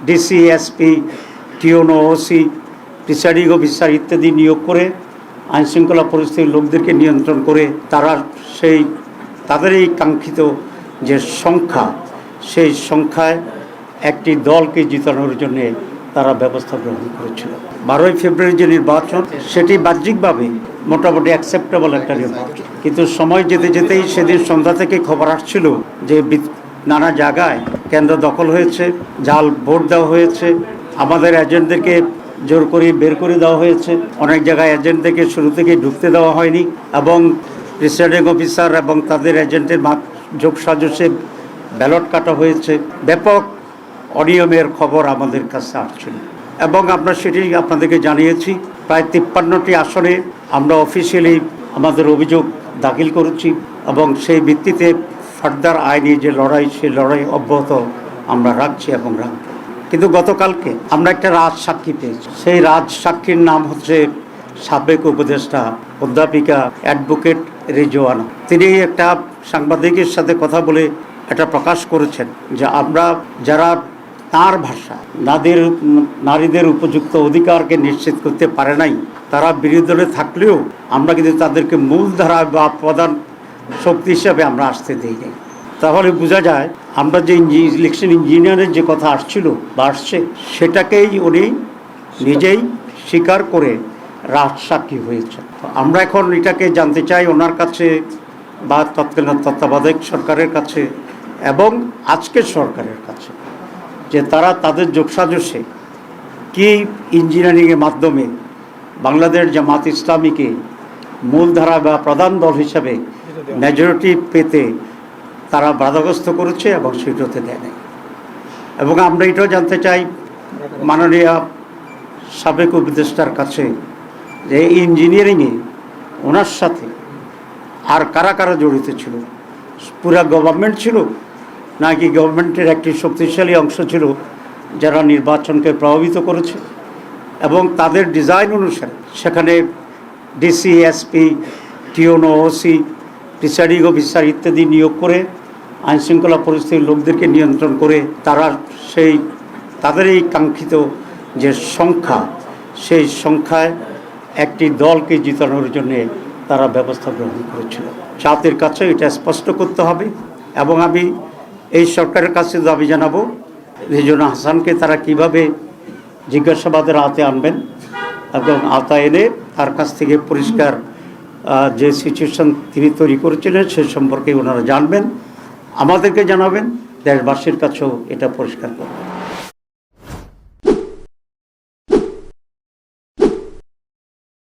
DC, SP, টিওনো, OC, presiding officer ইত্যাদি নিয়োগ করে আইনশৃঙ্খলা পরিস্থিতির লোকদেরকে নিয়ন্ত্রণ করে তাদের এই কাঙ্ক্ষিত যে সংখ্যা, সেই সংখ্যায় একটি দলকে জিতানোর জন্য তারা ব্যবস্থা গ্রহণ করেছিল। 12ই ফেব্রুয়ারি যে নির্বাচন, সেটি বাহ্যিকভাবে মোটামুটি অ্যাকসেপ্টেবল একটা নির্বাচন, কিন্তু সময় যেতে যেতেই সেদিন সন্ধ্যা থেকে খবর আসছিল যে নানা জায়গায় কেন্দ্র দখল হয়েছে, জাল ভোট দেওয়া হয়েছে, আমাদের এজেন্টদেরকে জোর করে বের করে দেওয়া হয়েছে, অনেক জায়গায় এজেন্টদেরকে শুরু থেকে ঢুকতে দেওয়া হয়নি, এবং প্রিসাইডিং অফিসার এবং তাদের এজেন্টের যোগসাজশে ব্যালট কাটা হয়েছে। ব্যাপক অনিয়মের খবর আমাদের কাছে আসছিল এবং আমরা সেটি আপনাদেরকে জানিয়েছি। প্রায় 53টি আসনে আমরা অফিসিয়ালি আমাদের অভিযোগ দাখিল করেছি এবং সেই ভিত্তিতে ফার্দার আইনি যে লড়াই, সেই লড়াই অব্যাহত আমরা রাখছি এবং রাখব। কিন্তু গতকালকে আমরা একটা রাজসাক্ষী পেয়েছি। সেই রাজসাক্ষীর নাম হচ্ছে সাবেক উপদেষ্টা অধ্যাপিকা অ্যাডভোকেট রিজওয়ানা। তিনি একটা সাংবাদিকের সাথে কথা বলে এটা প্রকাশ করেছেন যে আমরা যারা তার ভাষা নারীদের উপযুক্ত অধিকারকে নিশ্চিত করতে পারে নাই, তারা বিরোধী দলে থাকলেও আমরা কিন্তু তাদেরকে মূলধারা বা প্রধান শক্তি হিসাবে আমরা আসতে দিই নাই। তাহলে বোঝা যায় আমরা যে ইলেকশন ইঞ্জিনিয়ারের যে কথা আসছিল বা আসছে, সেটাকেই উনি নিজেই স্বীকার করে রাজসাক্ষী হয়েছে। আমরা এখন এটাকে জানতে চাই ওনার কাছে বা তৎকালীন তত্ত্বাবধায়ক সরকারের কাছে এবং আজকের সরকারের কাছে, যে তারা তাদের যোগসাজশে কি ইঞ্জিনিয়ারিংয়ের মাধ্যমে বাংলাদেশ জামাত ইসলামীকে মূলধারা বা প্রধান দল হিসাবে মেজরিটি পেতে তারা বাধাগ্রস্ত করেছে এবং সেটাতে দেয় নাই। এবং আমরা এটাও জানতে চাই মাননীয় সাবেক উপদেষ্টার কাছে যে ইঞ্জিনিয়ারিংয়ে ওনার সাথে আর কারা কারা জড়িত ছিল, পুরা গভর্নমেন্ট ছিল নাকি গভর্নমেন্টের একটি শক্তিশালী অংশ ছিল যারা নির্বাচনকে প্রভাবিত করেছে, এবং তাদের ডিজাইন অনুসারে সেখানে ডিসি, এসপি, টিওনো, ওসি, প্রিসাইডিং অফিসার ইত্যাদি নিয়োগ করে আইনশৃঙ্খলা পরিস্থিতির লোকদেরকে নিয়ন্ত্রণ করে তাদের এই কাঙ্ক্ষিত যে সংখ্যা, সেই সংখ্যায় একটি দলকে জিতানোর জন্যে তারা ব্যবস্থা গ্রহণ করেছিল। জাতির কাছে এটা স্পষ্ট করতে হবে এবং আমি এই সরকারের কাছে দাবি জানাবো রিজওয়ানা হাসানকে তারা কিভাবে জিজ্ঞাসাবাদের আওতায় আনবেন এবং আওতায় এনে তার কাছ থেকে পরিষ্কার যে সিচুয়েশন তিনি তৈরি করেছিলেন সে সম্পর্কে ওনারা জানবেন, আমাদেরকে জানাবেন, দেশবাসীর কাছেও এটা পরিষ্কার করবেন।